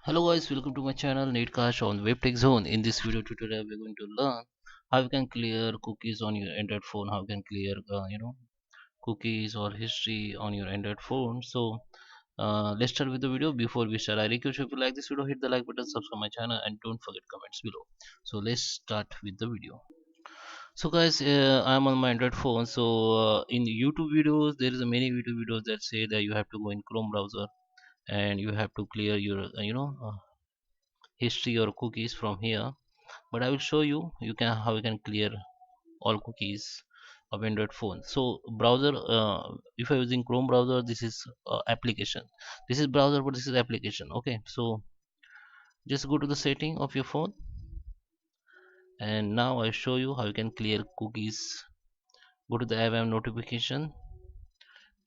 Hello guys, welcome to my channel NetCast on WebTech Zone. In this video tutorial, we're going to learn how you can clear cookies on your Android phone. How you can clear, cookies or history on your Android phone. So let's start with the video. Before we start, I request you, if you like this video, hit the like button, subscribe my channel, and don't forget comments below. So let's start with the video. So guys, I'm on my Android phone. So in YouTube videos, there is a many YouTube videos that say that you have to go in Chrome browser and you have to clear your, history or cookies from here, but I will show you how you can clear all cookies of Android phone. So browser, if you're using Chrome browser, this is application, this is browser, but this is application. Okay, so just go to the setting of your phone, and now I show you how you can clear cookies. Go to the app notification,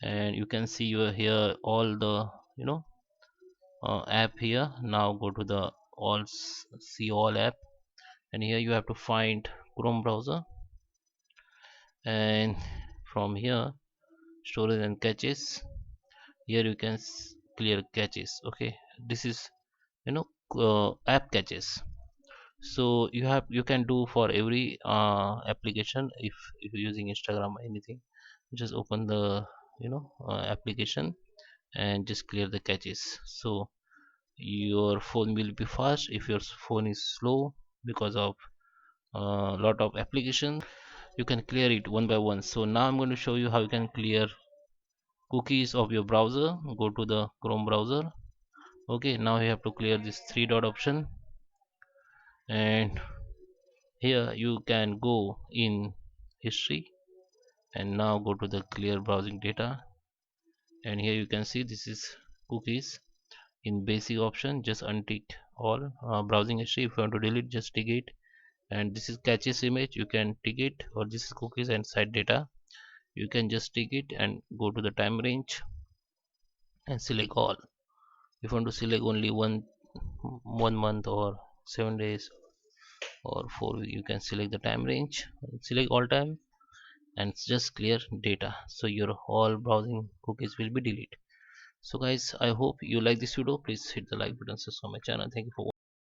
and you can see you here all the app here. Now go to the see all app, and here you have to find Chrome browser, and from here storage and caches, here you can clear caches. Okay, this is app caches. So you can do for every application. If you're using Instagram or anything, just open the application and just clear the caches. So your phone will be fast. If your phone is slow because of a lot of application, you can clear it one by one. So now I'm going to show you how you can clear cookies of your browser. Go to the Chrome browser. Okay, now you have to clear this three dot option, and here you can go in history, and now go to the clear browsing data, and here you can see this is cookies. In basic option, just untick all browsing history. If you want to delete, just tick it. And this is caches image, you can tick it. Or this is cookies and site data, you can just tick it and go to the time range and select all. If you want to select only one month or 7 days or 4 weeks, you can select the time range, select all time, and just clear data, so your all browsing cookies will be deleted. So guys, I hope you like this video. Please hit the like button, subscribe my channel. Thank you for watching.